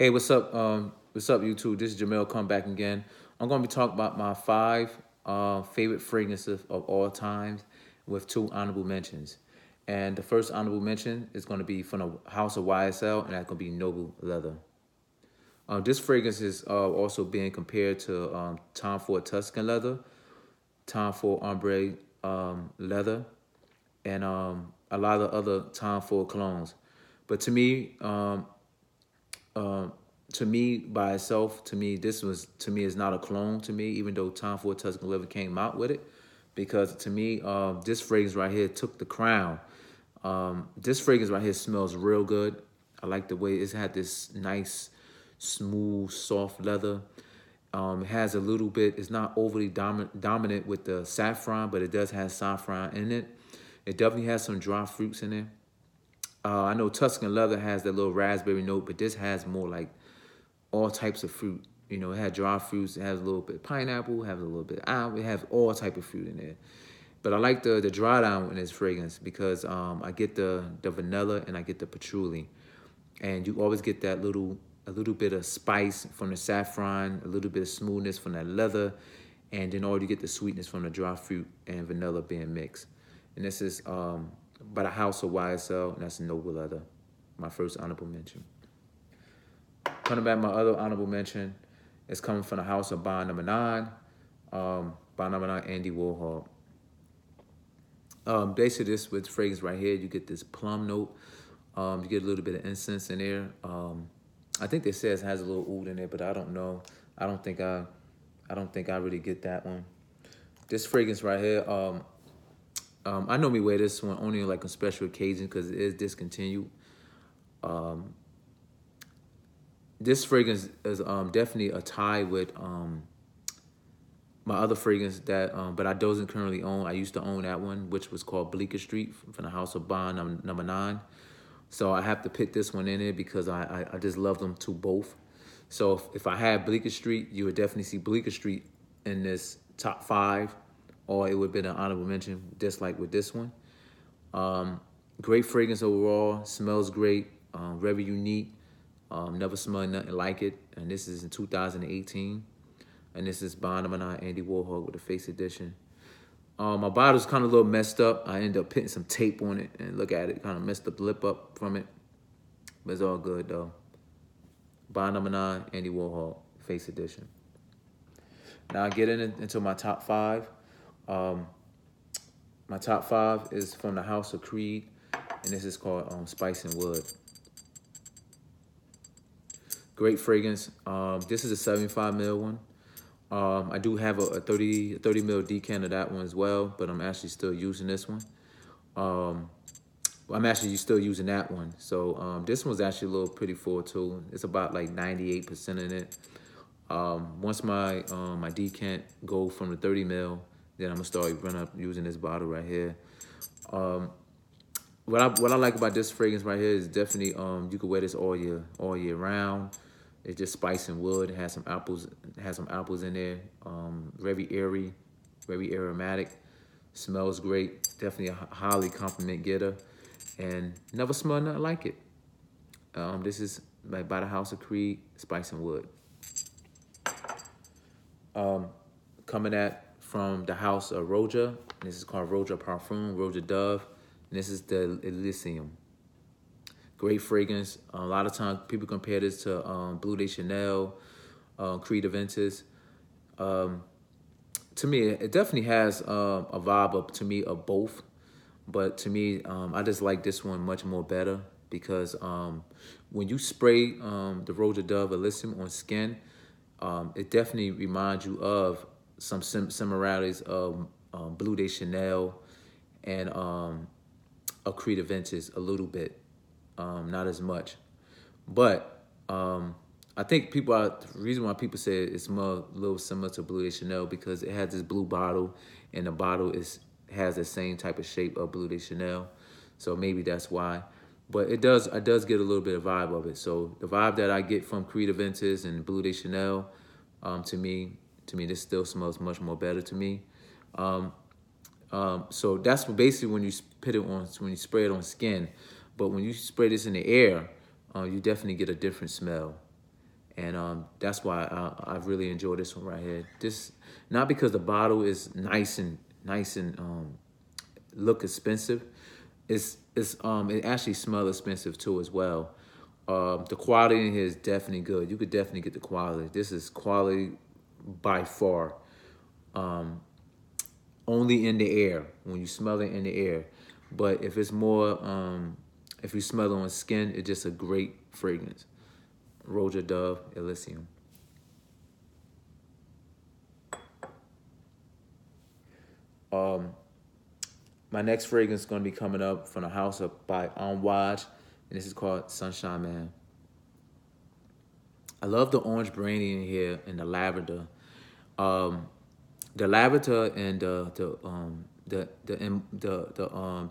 Hey, what's up, YouTube? This is Jamel. Come back again. I'm going to be talking about my five favorite fragrances of all times, with two honorable mentions. And the first honorable mention is going to be from the House of YSL, and that's going to be Noble Leather. This fragrance is also being compared to Tom Ford Tuscan Leather, Tom Ford Ombre Leather, and a lot of other Tom Ford colognes. But um, to me by itself, to me is not a clone to me, even though Tom Ford Tuscan Leather came out with it, because to me, this fragrance right here took the crown. This fragrance right here smells real good. I like the way it's had this nice, smooth, soft leather. It has a little bit. It's not overly dominant with the saffron, but it does have saffron in it. It definitely has some dry fruits in it. I know Tuscan Leather has that little raspberry note, but this has more like all types of fruit. You know, it had dry fruits. It has a little bit of pineapple. It has a little bit of apple. It has all type of fruit in there. But I like the dry down in this fragrance because I get the vanilla and I get the patchouli, and you always get that a little bit of spice from the saffron, a little bit of smoothness from that leather, and then all you get the sweetness from the dry fruit and vanilla being mixed. And this is by the House of YSL, and that's Noble Leather, my first honorable mention. Coming back, my other honorable mention is coming from the House of Bond Number 9, Bond Number 9, Andy Warhol. Basically, this with fragrance right here, you get this plum note. You get a little bit of incense in there. I think they say it has a little oud in there, but I don't know. I don't think I really get that one. This fragrance right here, I normally wear this one only like on special occasions because it is discontinued. This fragrance is definitely a tie with my other fragrance that, but I doesn't currently own. I used to own that one, which was called Bleecker Street from the House of Bond number 9. So I have to put this one in it because I just love them two both. So if I had Bleecker Street, you would definitely see Bleecker Street in this top 5, or it would have been an honorable mention, just like with this one. Great fragrance overall, smells great, very unique. Never smelled nothing like it. And this is in 2018. And this is Bond Number 9, Andy Warhol with the Face Edition. My bottle's kind of a little messed up. I ended up putting some tape on it and look at it. Kind of messed the lip up from it. But it's all good, though. Bond Number 9, Andy Warhol, Face Edition. Now, getting into my top 5. My top 5 is from the House of Creed. And this is called Spice and Wood. Great fragrance. This is a 75 ml one. I do have a 30 ml decant of that one as well, but I'm actually still using this one. I'm actually still using that one. So this one's actually a little pretty full too. It's about like 98% in it. Once my decant go from the 30 ml, then I'm gonna start running up using this bottle right here. What I like about this fragrance right here is definitely you can wear this all year round. It's just spice and wood. It has some apples. It has some apples in there. Very airy, very aromatic. Smells great. Definitely a highly compliment getter, and never smelled nothing like it. This is like by the House of Creed, Spice and Wood. Coming at from the House of Rocha. This is called Rocha Parfum, Rocha Dove, and this is the Elysium. Great fragrance. A lot of times people compare this to Bleu de Chanel, Creed Aventus. To me, it definitely has a vibe of both. But to me, I just like this one much more better because when you spray the Rocha Dove Elysium on skin, it definitely reminds you of some similarities of Bleu de Chanel and of Creed Aventus a little bit. Not as much, but I think the reason why people say it's more a little similar to Bleu de Chanel because it has this blue bottle, and the bottle has the same type of shape of Bleu de Chanel, so maybe that's why. But I does get a little bit of vibe of it. So the vibe that I get from Creed Aventus and Bleu de Chanel, to me, this still smells much more better to me. So that's basically when you spray it on skin. But when you spray this in the air, you definitely get a different smell. and that's why I really enjoy this one right here. This not because the bottle is nice and look expensive. It actually smells expensive too as well. The quality in here is definitely good. You could definitely get the quality. This is quality by far. Only in the air when you smell it in the air. But if it's more, if you smell it on skin, it's just a great fragrance. Rocha Dove Elysium. My next fragrance is going to be coming up from the house up by Enwaj, and this is called Sunshine Man. I love the orange brandy in here and the lavender. Um, the lavender and the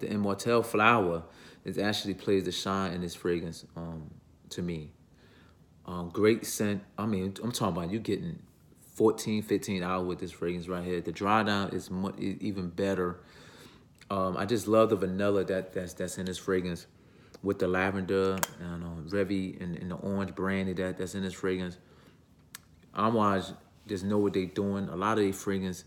immortelle flower is actually plays the shine in this fragrance to me. Great scent. I mean, I'm talking about you getting 14, 15 hours with this fragrance right here. The dry down is even better. I just love the vanilla that's in this fragrance with the lavender and Revy and the orange brandy that's in this fragrance. Amouage just know what they're doing. A lot of these fragrance,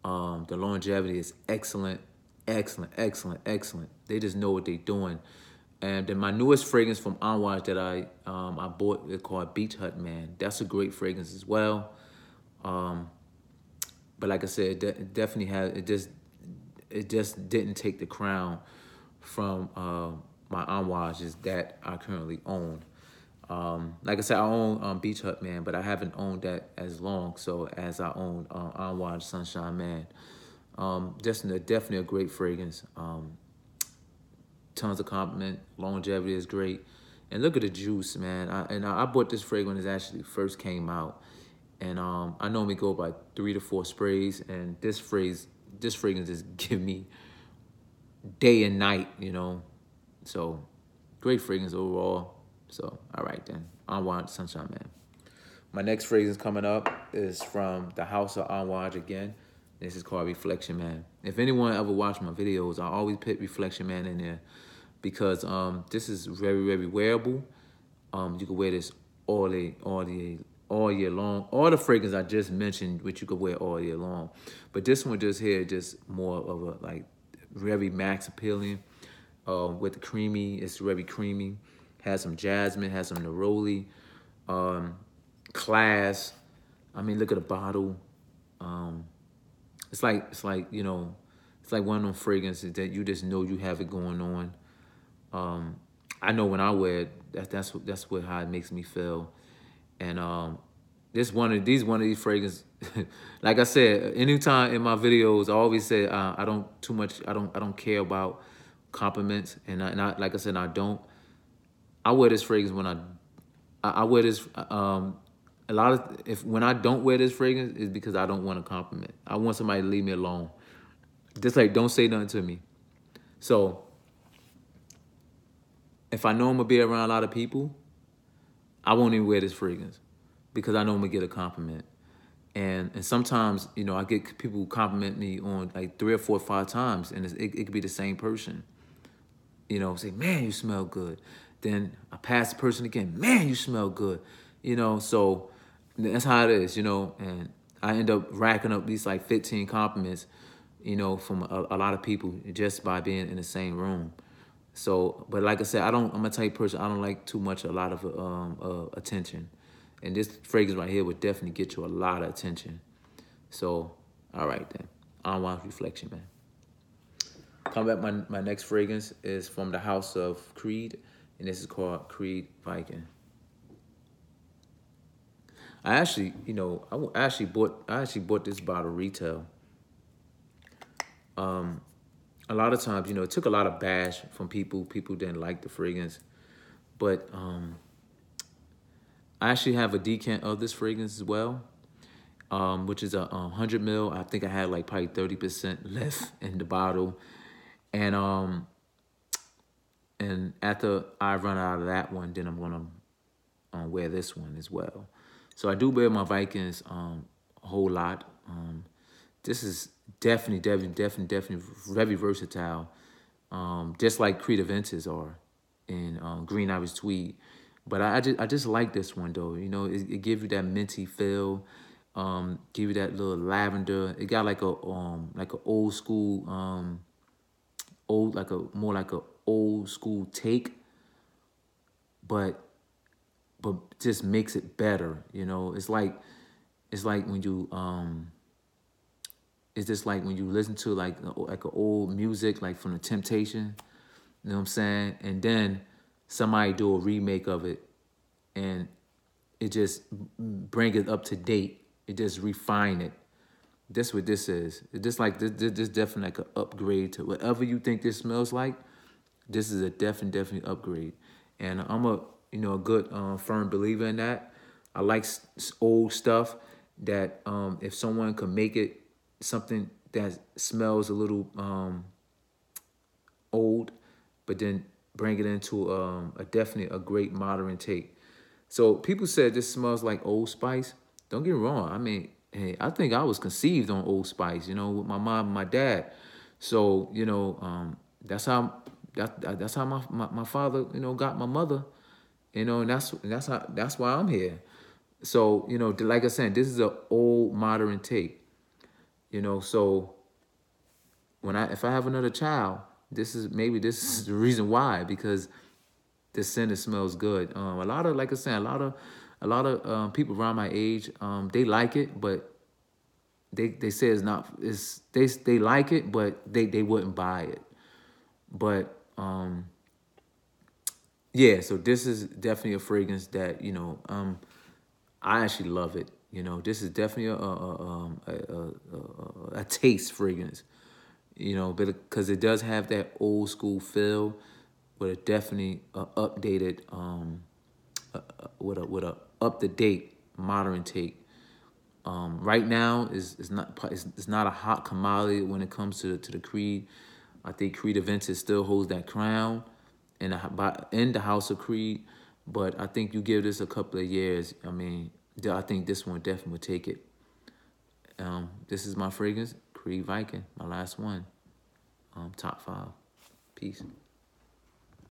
the longevity is excellent, excellent, excellent, excellent. They just know what they're doing. And then my newest fragrance from Amouage that I bought, it's called Beach Hut Man. That's a great fragrance as well. But like I said, it definitely has it just didn't take the crown from my Amouages that I currently own. Like I said, I own Beach Hut Man, but I haven't owned that as long. So as I own Enwaj Sunshine Man, definitely a great fragrance. Tons of compliment. Longevity is great, and look at the juice, man. I bought this fragrance when it actually first came out, and I normally go by 3 to 4 sprays, and this fragrance just give me day and night, So great fragrance overall. So, all right then. Enwaj Sunshine Man. My next fragrance coming up is from the house of Enwaj again. This is called Reflection Man. If anyone ever watched my videos, I always put Reflection Man in there because this is very, very wearable. You can wear this all year long. All the fragrances I just mentioned, which you could wear all year long. But this one just here, just more of a like very max appealing. With the creamy, it's very creamy. Has some jasmine, has some neroli, class. I mean, look at the bottle. It's like it's like one of them fragrances that you just know you have it going on. I know when I wear it, that's what how it makes me feel. And one of these fragrances, like I said, anytime in my videos, I always say I don't care about compliments, and like I said, I don't. I wear this fragrance when I wear this. A lot of when I don't wear this fragrance is because I don't want a compliment. I want somebody to leave me alone. Just like don't say nothing to me. So if I know I'm gonna be around a lot of people, I won't even wear this fragrance because I know I'm gonna get a compliment. And sometimes I get people who compliment me on like 3 or 4 or 5 times, and it could be the same person. Say, man, you smell good. Then I pass the person again, man, you smell good. So that's how it is, and I end up racking up these like 15 compliments, from a lot of people just by being in the same room. So, but like I said, I'm a type of person, I don't like too much, a lot of attention. And this fragrance right here would definitely get you a lot of attention. So, all right then. Enwaj Reflection Man. Come back, my next fragrance is from the house of Creed, and this is called Creed Viking. I actually bought this bottle retail. A lot of times, it took a lot of bash from people. People didn't like the fragrance, but I actually have a decant of this fragrance as well, which is a 100 ml. I think I had like probably 30% left in the bottle, and after I run out of that one, then I'm gonna wear this one as well. So I do wear my Vikings a whole lot. This is definitely very versatile, just like Creed Aventus are in Green Iris Tweed. But I just like this one though. You know, it gives you that minty feel. Give you that little lavender. It got like a old school old like a more like a old school take, but just makes it better. You know, it's like when you it's just like when you listen to like a old music like from the Temptation. You know what I'm saying? And then somebody do a remake of it, and it just bring it up to date. It just refine it. That's what this is. It's just like this definitely like an upgrade to whatever you think this smells like. This is a definitely upgrade, and I'm a a good firm believer in that. I like old stuff that if someone could make it something that smells a little old, but then bring it into a definitely a great modern take. So people said this smells like Old Spice. Don't get me wrong. I mean, hey, I think I was conceived on Old Spice, with my mom and my dad. So, that's how that's how my father, got my mother, and that's why I'm here. So, like I said, this is an old modern take, so if I have another child, this is the reason why, because the scent smells good. A lot of, like I said, a lot of people around my age, they like it, but they say it's not. They like it, but they wouldn't buy it. But yeah, so this is definitely a fragrance that I actually love it. This is definitely a taste fragrance. But because it does have that old school feel, but it definitely updated with a up to date modern take. Right now is not a hot commodity when it comes to the Creed. I think Creed Aventus still holds that crown in the House of Creed, but I think you give this a couple of years. I mean, I think this one definitely would take it. This is my fragrance, Creed Viking, my last one. Top 5. Peace.